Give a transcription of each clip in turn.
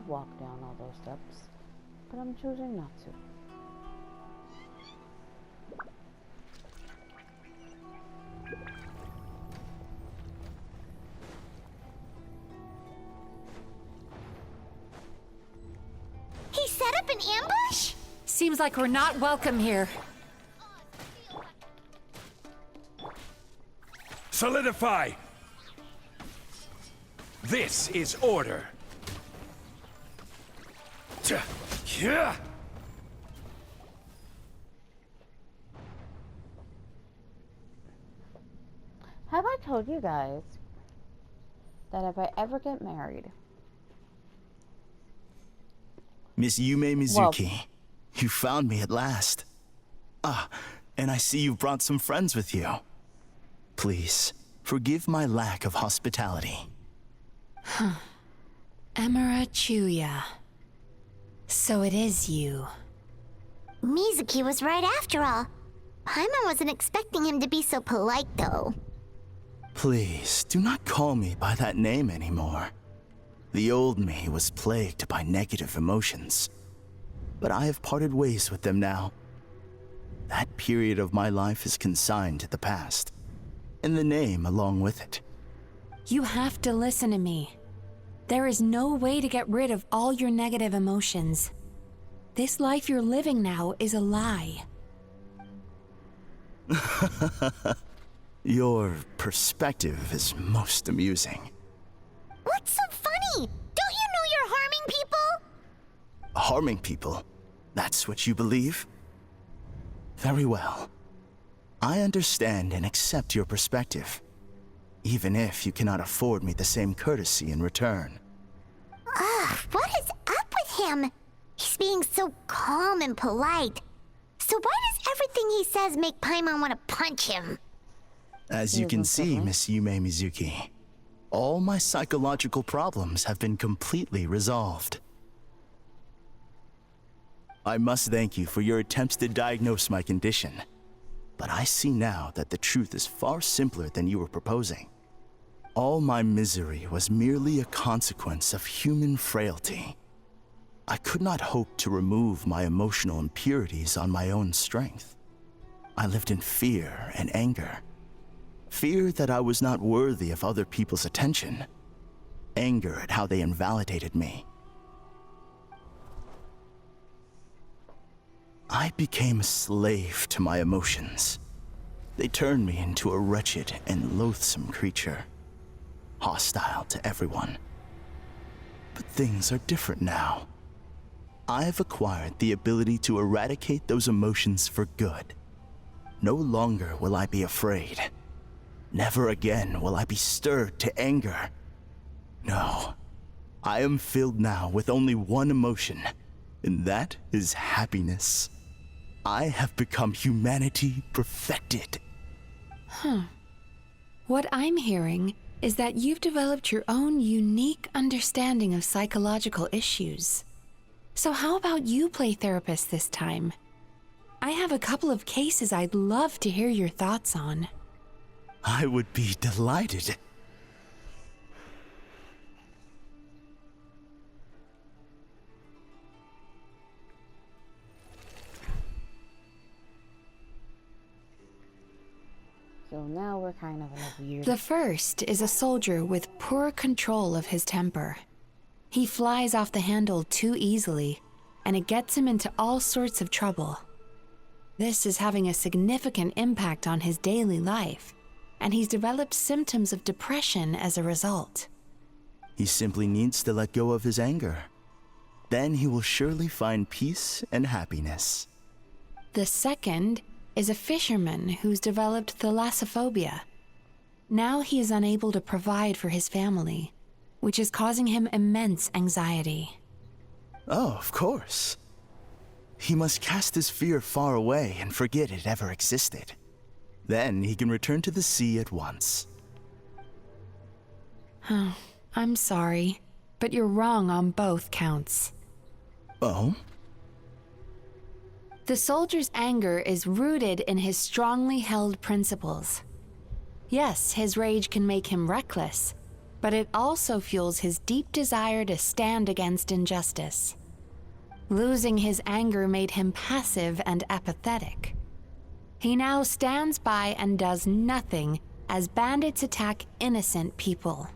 could walk down all those steps, but I'm choosing not to. He set up an ambush? Seems like we're not welcome here. Solidify! This is order. Yeah. Have I told you guys that if I ever get married... Miss Yume Mizuki, you found me at last. Ah, and I see you've brought some friends with you. Please, forgive my lack of hospitality. Emira Chuya. So it is you. Mizuki was right after all. Paimon wasn't expecting him to be so polite, though. Please, do not call me by that name anymore. The old me was plagued by negative emotions, but I have parted ways with them now. That period of my life is consigned to the past, and the name along with it. You have to listen to me. There is no way to get rid of all your negative emotions. This life you're living now is a lie. Your perspective is most amusing. What's so funny? Don't you know you're harming people? Harming people? That's what you believe? Very well. I understand and accept your perspective, even if you cannot afford me the same courtesy in return. Ugh, what is up with him? He's being so calm and polite. So why does everything he says make Paimon want to punch him? As you can see, Miss Yume Mizuki, all my psychological problems have been completely resolved. I must thank you for your attempts to diagnose my condition, but I see now that the truth is far simpler than you were proposing. All my misery was merely a consequence of human frailty. I could not hope to remove my emotional impurities on my own strength. I lived in fear and anger. Fear that I was not worthy of other people's attention. Anger at how they invalidated me. I became a slave to my emotions. They turned me into a wretched and loathsome creature, hostile to everyone. But things are different now. I've acquired the ability to eradicate those emotions for good. No longer will I be afraid. Never again will I be stirred to anger. No, I am filled now with only one emotion, and that is happiness. I have become humanity perfected. What I'm hearing is that you've developed your own unique understanding of psychological issues. So how about you play therapist this time? I have a couple of cases I'd love to hear your thoughts on. I would be delighted. So now we're kind of in a weird... The first is a soldier with poor control of his temper. He flies off the handle too easily, and it gets him into all sorts of trouble. This is having a significant impact on his daily life, and he's developed symptoms of depression as a result. He simply needs to let go of his anger. Then he will surely find peace and happiness. The second is a fisherman who's developed thalassophobia. Now he is unable to provide for his family, which is causing him immense anxiety. Oh, of course. He must cast his fear far away and forget it ever existed. Then he can return to the sea at once. Oh, I'm sorry, but you're wrong on both counts. Oh? The soldier's anger is rooted in his strongly held principles. Yes, his rage can make him reckless, But it also fuels his deep desire to stand against injustice. Losing his anger made him passive and apathetic. He now stands by and does nothing as bandits attack innocent people.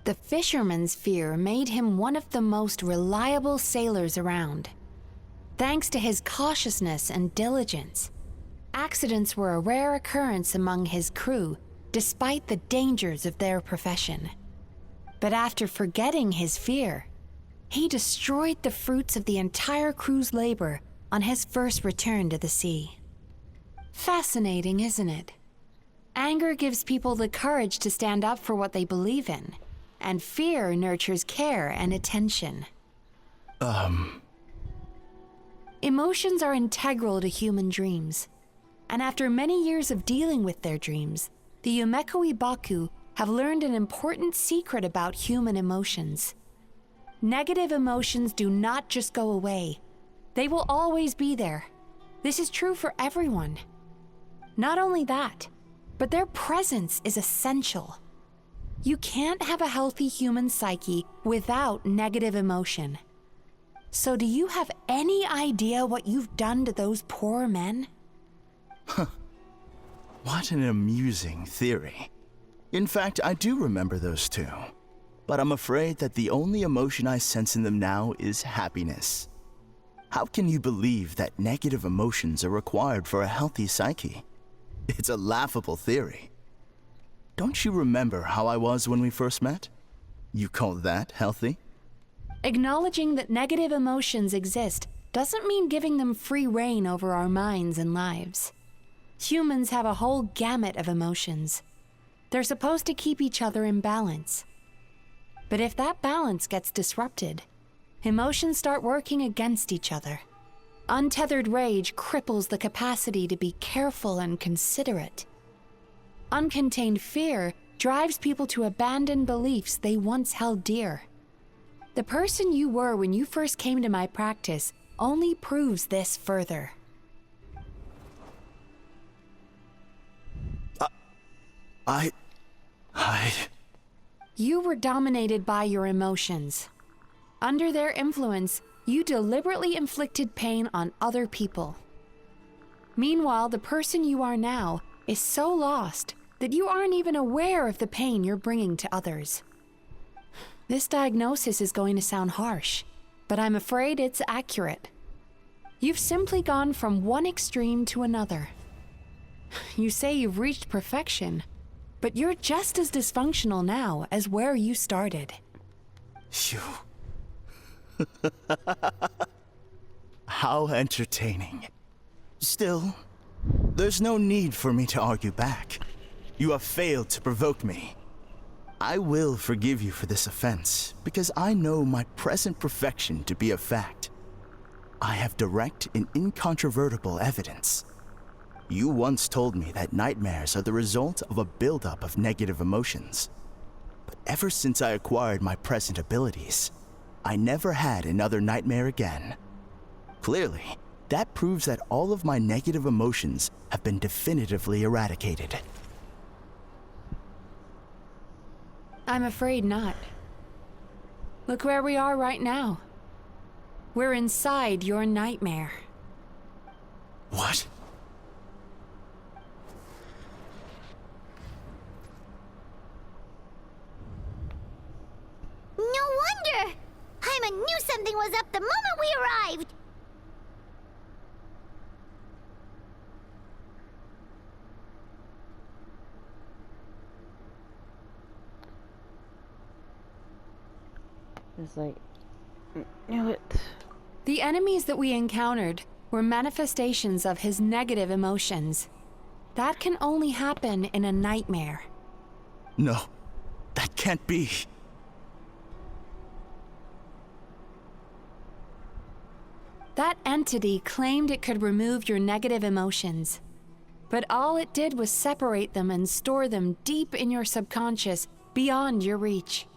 The fisherman's fear made him one of the most reliable sailors around. Thanks to his cautiousness and diligence, accidents were a rare occurrence among his crew, despite the dangers of their profession. But after forgetting his fear, he destroyed the fruits of the entire crew's labor on his first return to the sea. Fascinating, isn't it? Anger gives people the courage to stand up for what they believe in, and fear nurtures care and attention. Emotions are integral to human dreams, and after many years of dealing with their dreams, the Yumekoi Baku have learned an important secret about human emotions. Negative emotions do not just go away. They will always be there. This is true for everyone. Not only that, but their presence is essential. You can't have a healthy human psyche without negative emotion. So do you have any idea what you've done to those poor men? What an amusing theory. In fact, I do remember those two. But I'm afraid that the only emotion I sense in them now is happiness. How can you believe that negative emotions are required for a healthy psyche? It's a laughable theory. Don't you remember how I was when we first met? You call that healthy? Acknowledging that negative emotions exist doesn't mean giving them free rein over our minds and lives. Humans have a whole gamut of emotions. They're supposed to keep each other in balance. But if that balance gets disrupted, emotions start working against each other. Untethered rage cripples the capacity to be careful and considerate. Uncontained fear drives people to abandon beliefs they once held dear. The person you were when you first came to my practice only proves this further. You were dominated by your emotions. Under their influence, you deliberately inflicted pain on other people. Meanwhile, the person you are now is so lost that you aren't even aware of the pain you're bringing to others. This diagnosis is going to sound harsh, but I'm afraid it's accurate. You've simply gone from one extreme to another. You say you've reached perfection, but you're just as dysfunctional now as where you started. Phew. How entertaining. Still, there's no need for me to argue back. You have failed to provoke me. I will forgive you for this offense, because I know my present perfection to be a fact. I have direct and incontrovertible evidence. You once told me that nightmares are the result of a buildup of negative emotions. But ever since I acquired my present abilities, I never had another nightmare again. Clearly, that proves that all of my negative emotions have been definitively eradicated. I'm afraid not. Look where we are right now. We're inside your nightmare. What? No wonder! Hyman knew something was up the moment we arrived! It's like, knew it. The enemies that we encountered were manifestations of his negative emotions. That can only happen in a nightmare. No, that can't be. That entity claimed it could remove your negative emotions. But all it did was separate them and store them deep in your subconscious, beyond your reach.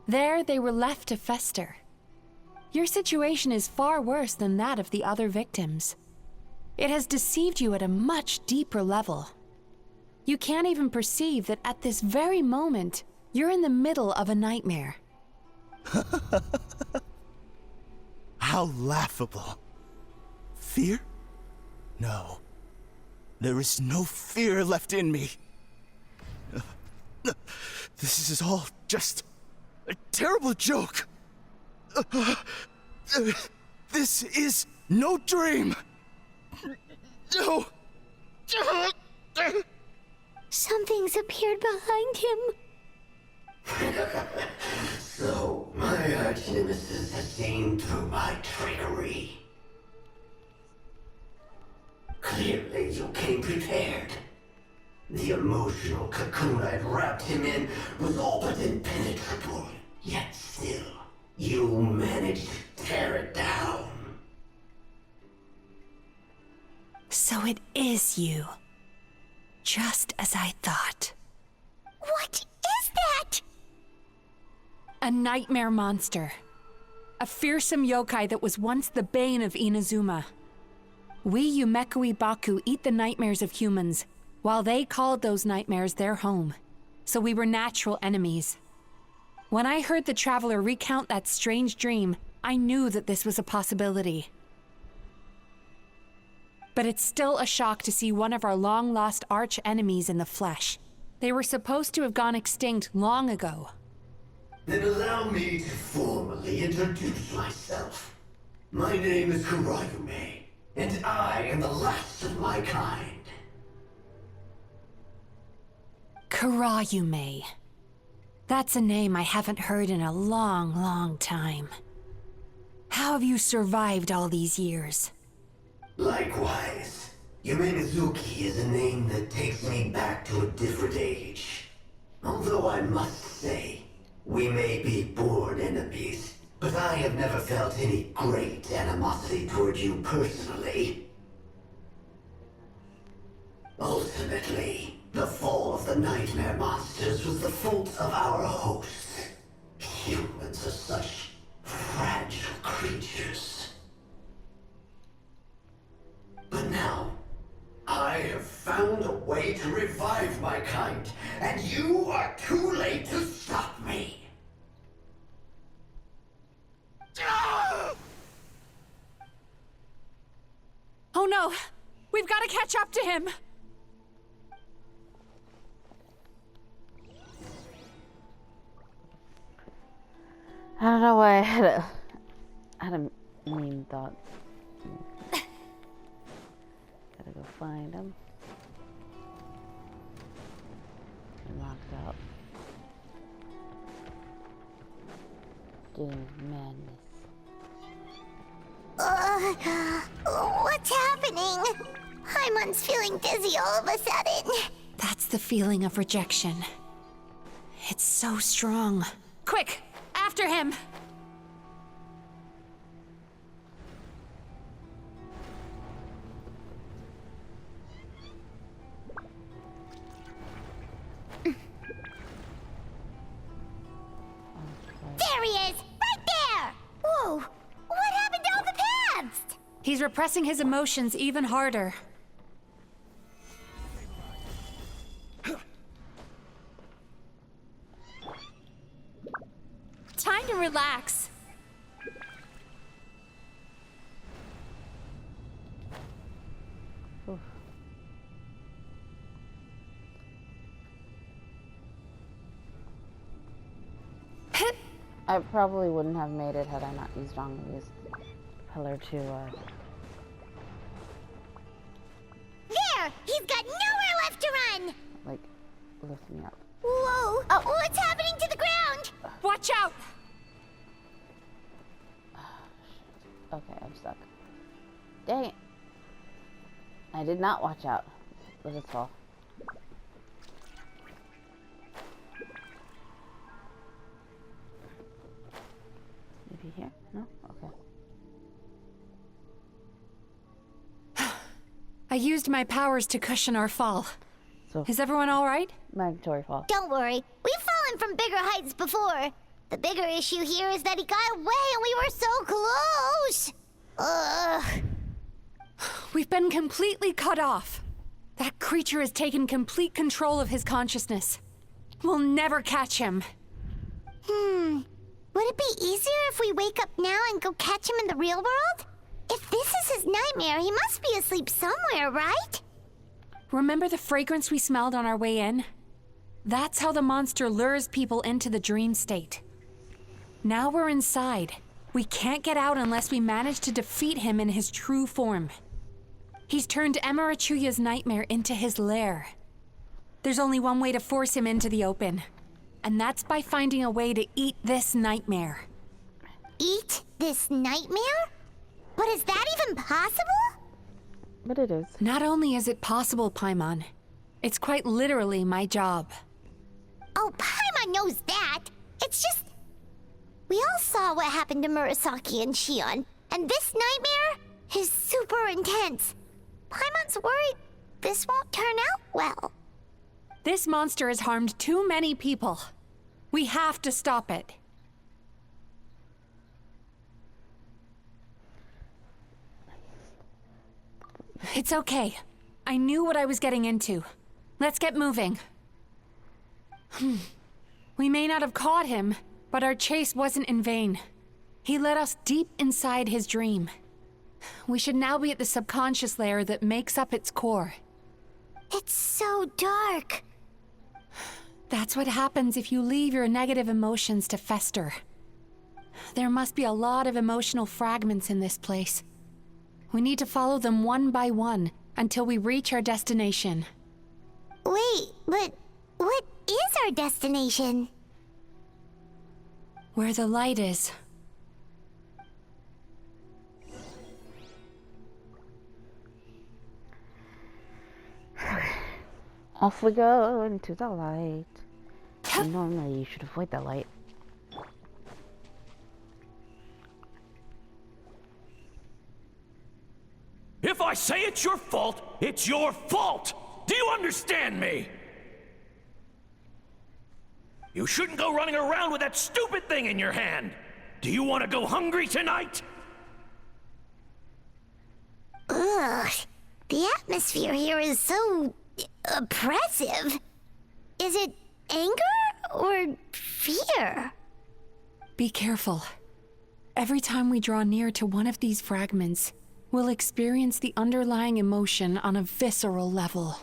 There they were left to fester. Your situation is far worse than that of the other victims. It has deceived you at a much deeper level. You can't even perceive that at this very moment, You're in the middle of a nightmare. How laughable. Fear? No. There is no fear left in me. This is all just a terrible joke. This is no dream. No. Something's appeared behind him. So, my arch-nemesis has seen through my trickery. Clearly, you came prepared. The emotional cocoon I'd wrapped him in was all but impenetrable. Yet still, you managed to tear it down. So it is you. Just as I thought. What is that? A nightmare monster. A fearsome yokai that was once the bane of Inazuma. We Yumekui Baku eat the nightmares of humans, while they called those nightmares their home. So we were natural enemies. When I heard the traveler recount that strange dream, I knew that this was a possibility. But it's still a shock to see one of our long-lost arch-enemies in the flesh. They were supposed to have gone extinct long ago. Then allow me to formally introduce myself. My name is Kurayume, and I am the last of my kind. Kurayume. That's a name I haven't heard in a long, long time. How have you survived all these years? Likewise, Yume Mizuki is a name that takes me back to a different age. Although I must say, we may be born enemies, but I have never felt any great animosity toward you personally. Ultimately, the fall of the nightmare monsters was the fault of our hosts. Humans are such fragile creatures. But now, I have found a way to revive my kind, and you are too late to stop me. Oh no! We've got to catch up to him! I don't know why I had a mean thought. Gotta go find him. I'm locked out. Doom madness. What's happening? Hymon's feeling dizzy all of a sudden. That's the feeling of rejection. It's so strong. Quick! After him! There he is! Right there! Whoa! What happened to all the paths? He's repressing his emotions even harder. Time to relax. Oof. I probably wouldn't have made it had I not used Zhongli's pillar to, There! He's got nowhere left to run! like, lift me up. Whoa! Oh. What's happening to the ground? Watch out! Okay, I'm stuck. Dang it. I did not watch out. Let us fall. Maybe here? No? Okay. I used my powers to cushion our fall. So, Is everyone all right? mandatory fall. Don't worry. We've fallen from bigger heights before. The bigger issue here is that he got away and we were so close! Ugh. We've been completely cut off. That creature has taken complete control of his consciousness. We'll never catch him. Would it be easier if we wake up now and go catch him in the real world? If this is his nightmare, he must be asleep somewhere, right? Remember the fragrance we smelled on our way in? That's how the monster lures people into the dream state. Now we're inside. We can't get out unless we manage to defeat him in his true form. He's turned Emarachuya's nightmare into his lair. There's only one way to force him into the open, and that's by finding a way to eat this nightmare. Eat this nightmare? But is that even possible? But it is. Not only is it possible, Paimon, it's quite literally my job. Oh, Paimon knows that. It's just... We all saw what happened to Murasaki and Shion, and this nightmare is super intense. Paimon's worried this won't turn out well. This monster has harmed too many people. We have to stop it. It's okay. I knew what I was getting into. Let's get moving. We may not have caught him, but our chase wasn't in vain. He led us deep inside his dream. We should now be at the subconscious layer that makes up its core. It's so dark. That's what happens if you leave your negative emotions to fester. There must be a lot of emotional fragments in this place. We need to follow them one by one until we reach our destination. Wait, but what is our destination? Where the light is. Off we go into the light. Normally you should avoid the light. If I say it's your fault, it's your fault! Do you understand me? You shouldn't go running around with that stupid thing in your hand! Do you want to go hungry tonight? Ugh, the atmosphere here is so oppressive. Is it anger or fear? Be careful. Every time we draw near to one of these fragments, we'll experience the underlying emotion on a visceral level.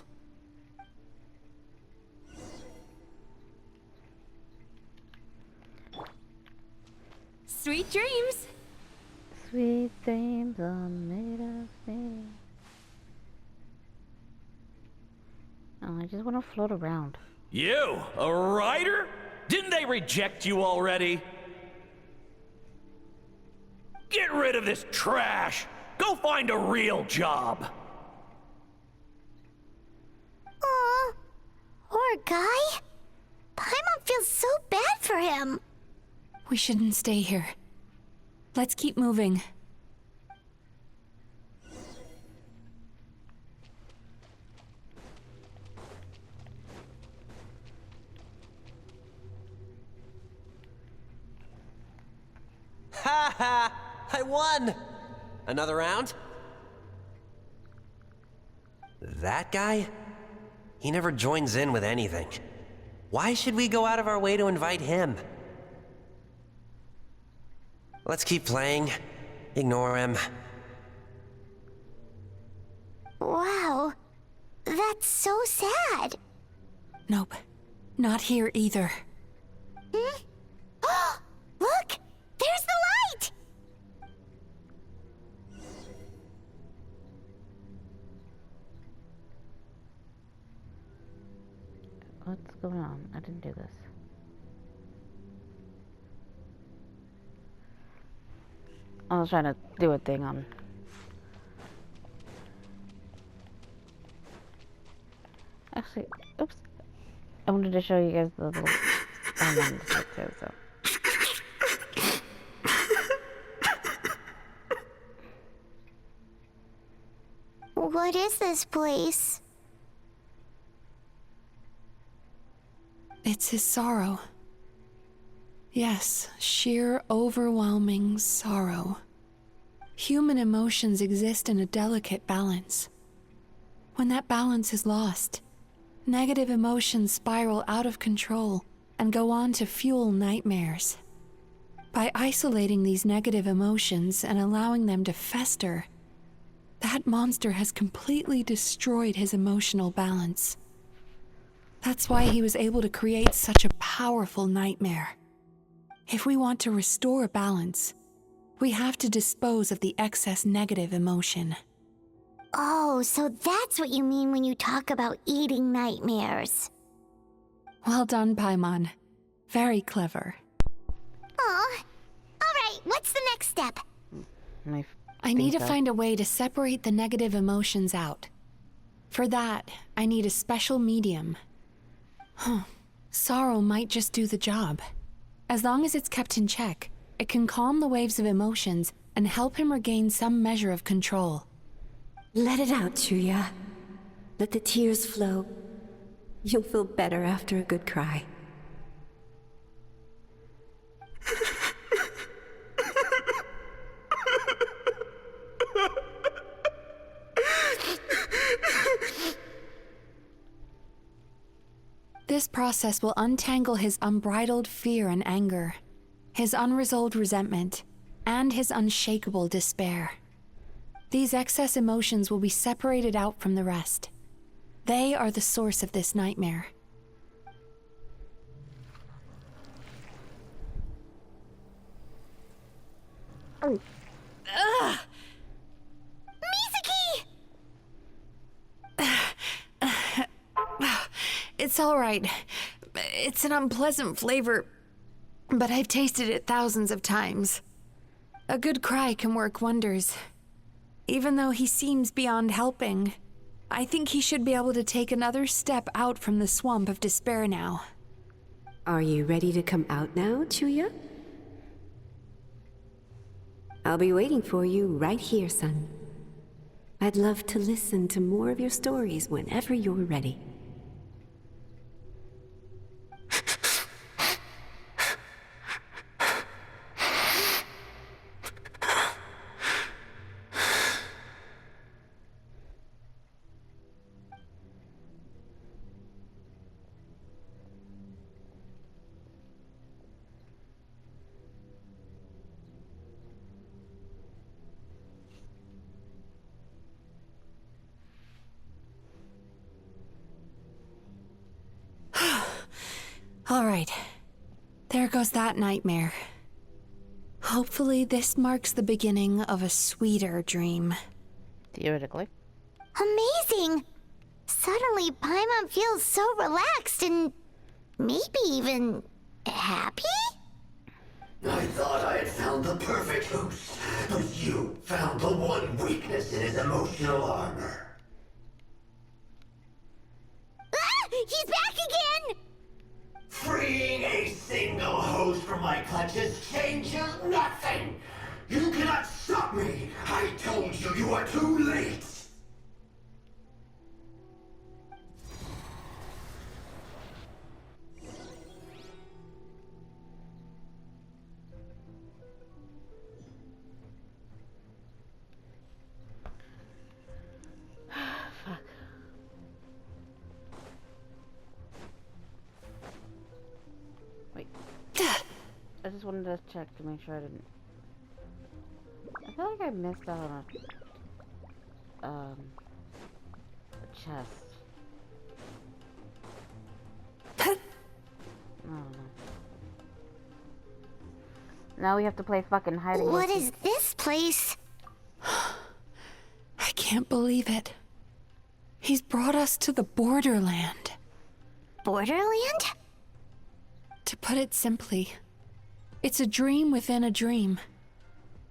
Sweet dreams! Sweet dreams are made of me. Oh, I just want to float around. You, a writer? Didn't they reject you already? Get rid of this trash! Go find a real job! Aw, poor guy. Paimon feels so bad for him. We shouldn't stay here. Let's keep moving. Ha ha! I won! Another round? That guy? He never joins in with anything. Why should we go out of our way to invite him? Let's keep playing. Ignore him. Wow, that's so sad. Nope. Not here either. Look, there's the light! What's going on? I didn't do this. I was trying to do a thing on... Actually, oops. I wanted to show you guys the little... I wanted to say too, so... What is this place? It's his sorrow. Yes, sheer overwhelming sorrow. Human emotions exist in a delicate balance. When that balance is lost, Negative emotions spiral out of control and go on to fuel nightmares. By isolating these negative emotions and allowing them to fester, that monster has completely destroyed his emotional balance. That's why he was able to create such a powerful nightmare. If we want to restore balance, we have to dispose of the excess negative emotion. Oh, so that's what you mean when you talk about eating nightmares. Well done, Paimon. Very clever. Aw. Alright, what's the next step? I need to find a way to separate the negative emotions out. For that, I need a special medium. Sorrow might just do the job. As long as it's kept in check, it can calm the waves of emotions and help him regain some measure of control. Let it out, Chuya. Let the tears flow. You'll feel better after a good cry. This process will untangle his unbridled fear and anger, his unresolved resentment, and his unshakable despair. These excess emotions will be separated out from the rest. They are the source of this nightmare. Mizuki! It's all right. It's an unpleasant flavor, but I've tasted it thousands of times. A good cry can work wonders. Even though he seems beyond helping, I think he should be able to take another step out from the swamp of despair now. Are you ready to come out now, Chuya? I'll be waiting for you right here, son. I'd love to listen to more of your stories whenever you're ready. All right. There goes that nightmare. Hopefully this marks the beginning of a sweeter dream. Theoretically. Amazing! Suddenly, Paimon feels so relaxed and maybe even happy? I thought I had found the perfect host, but you found the one weakness in his emotional armor. Ah! He's back again! Freeing a single host from my clutches changes nothing! You cannot stop me! I told you you are too late! I just wanted to check to make sure I didn't. I feel like I missed out on a chest. I don't know. Now we have to play fucking hiding. What is this place? I can't believe it. He's brought us to the borderland. Borderland? To put it simply, it's a dream within a dream.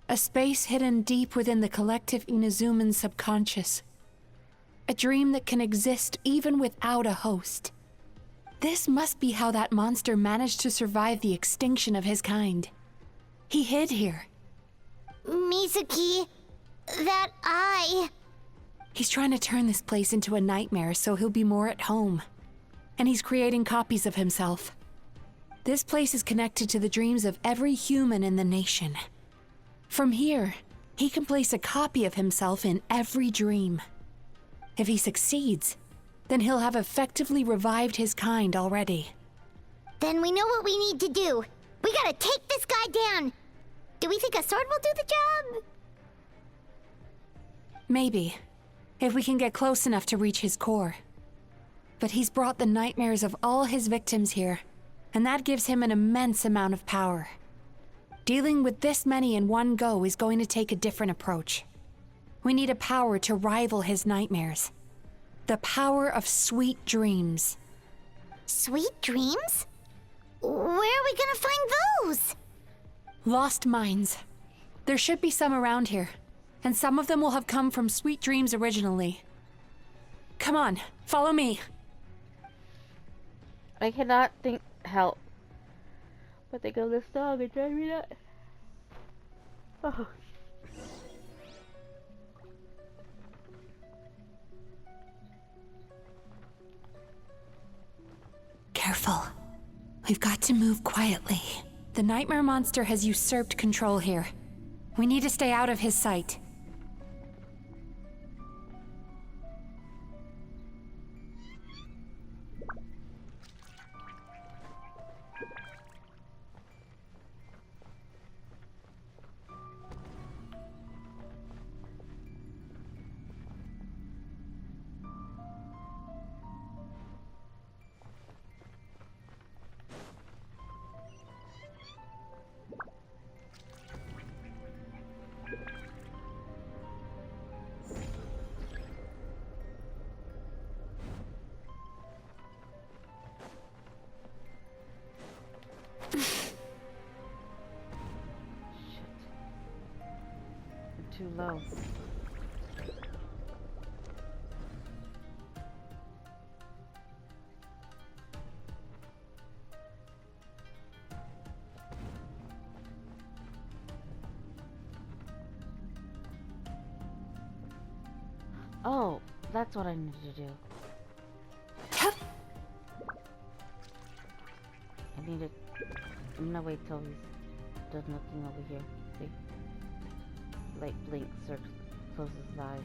A space hidden deep within the collective Inazuman subconscious. A dream that can exist even without a host. This must be how that monster managed to survive the extinction of his kind. He hid here. Mizuki, that eye. He's trying to turn this place into a nightmare so he'll be more at home. And he's creating copies of himself. This place is connected to the dreams of every human in the nation. From here, he can place a copy of himself in every dream. If he succeeds, then he'll have effectively revived his kind already. Then we know what we need to do. We gotta take this guy down. Do we think a sword will do the job? Maybe, if we can get close enough to reach his core. But he's brought the nightmares of all his victims here, and that gives him an immense amount of power. Dealing with this many in one go is going to take a different approach. We need a power to rival his nightmares. The power of sweet dreams. Sweet dreams? Where are we gonna find those? Lost minds. There should be some around here, and some of them will have come from sweet dreams originally. Come on, follow me. I cannot help but think of this song and drive me nuts. Oh. Careful. We've got to move quietly. The nightmare monster has usurped control here. We need to stay out of his sight. Too low. Oh, that's what I need to do. I'm gonna wait till he's done looking over here. See? Light blinks or closes his eyes.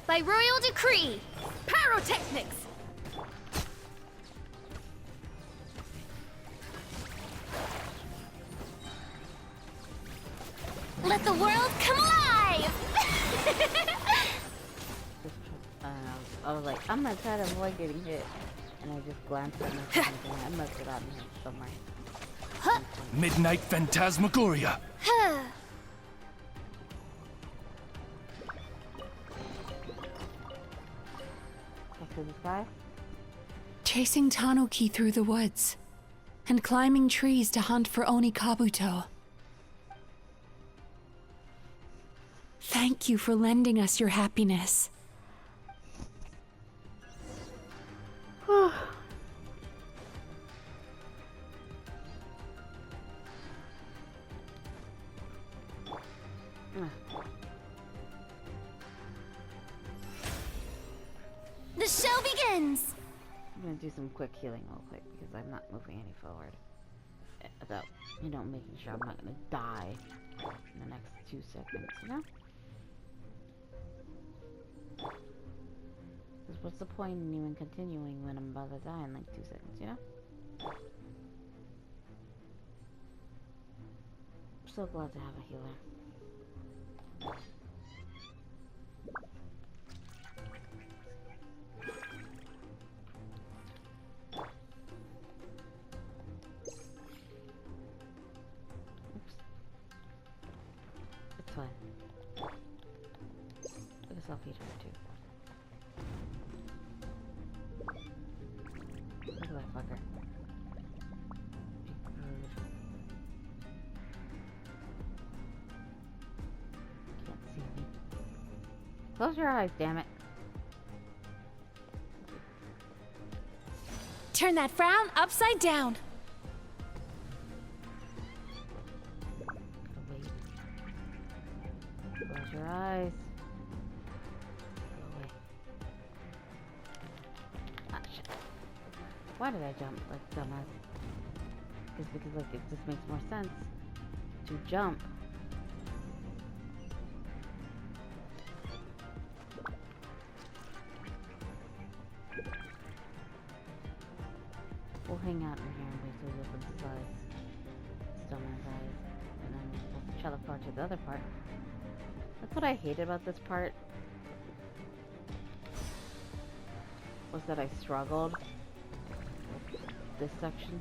By royal decree, Pyrotechnics! let the world come alive! I was like, I'm gonna try to avoid getting hit. And I just glanced at my phone and I must have gotten hit somewhere. Midnight Phantasmagoria. To the sky? Chasing Tanuki through the woods, and climbing trees to hunt for Oni Kabuto. Thank you for lending us your happiness. The show begins! I'm gonna do some quick healing real quick because I'm not moving any forward. Without, making sure I'm not gonna die in the next 2 seconds, you know? Because what's the point in even continuing when I'm about to die in like 2 seconds, you know? I'm so glad to have a healer. It's fine. Look at selfie too. Look at that fucker. Can't see me. Close your eyes, damn it. Turn that frown upside down. Gotta wait. Close your Why did I jump like dumbass? It's because like it just makes more sense to jump. We'll hang out in here and wait till he opens his eyes. Dumbass eyes. And then we'll teleport to the other part. That's what I hated about this part. Was that I struggled with this section.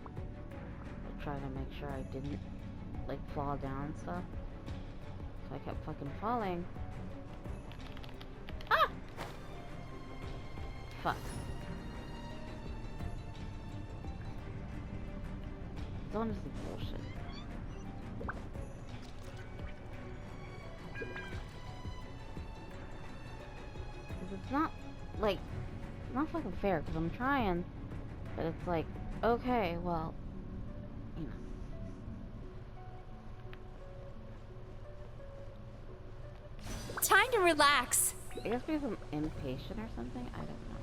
Like, trying to make sure I didn't like fall down and stuff. So I kept fucking falling. Ah! Fuck. It's honestly bullshit. Because it's not, like, it's not fucking fair, because I'm trying, but it's like, okay, well, you know. Time to relax. I guess because I'm impatient or something, I don't know.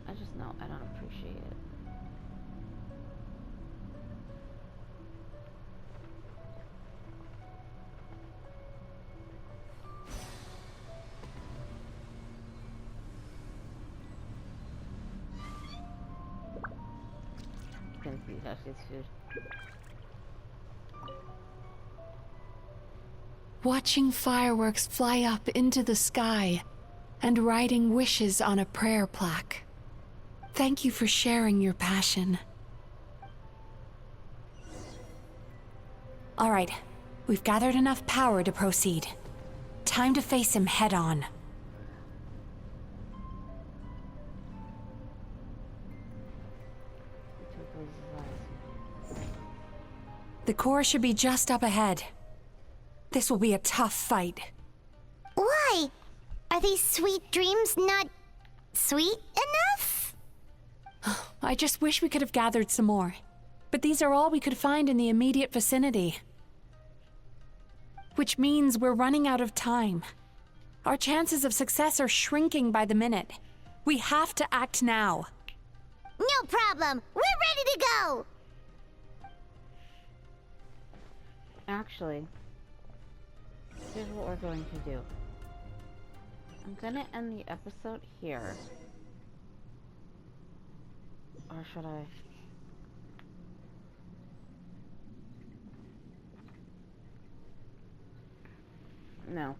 I just know I don't appreciate it. Can see how she's food. Watching fireworks fly up into the sky and writing wishes on a prayer plaque. Thank you for sharing your passion. All right, we've gathered enough power to proceed. Time to face him head on. The core should be just up ahead. This will be a tough fight. Why? Are these sweet dreams not sweet enough? I just wish we could have gathered some more. But these are all we could find in the immediate vicinity. Which means we're running out of time. Our chances of success are shrinking by the minute. We have to act now. No problem. We're ready to go. Actually, here's what we're going to do. I'm gonna end the episode here. Or should I? No.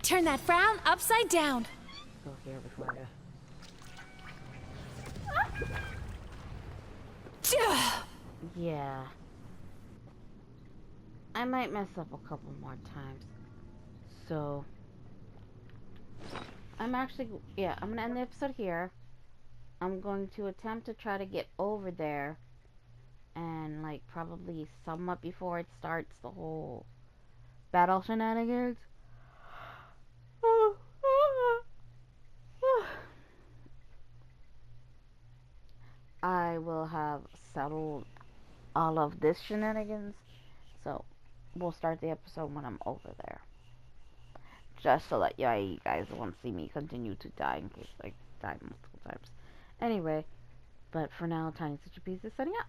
Turn that frown upside down. Go here before I go. Yeah. I might mess up a couple more times. So, I'm actually, yeah, I'm gonna end the episode here. I'm going to attempt to try to get over there and, like, probably somewhat before it starts the whole battle shenanigans. I will have settled all of this shenanigans, so we'll start the episode when I'm over there. Just so that you guys won't see me continue to die in case I die multiple times. Anyway, but for now, Tiniestofchibis is setting up.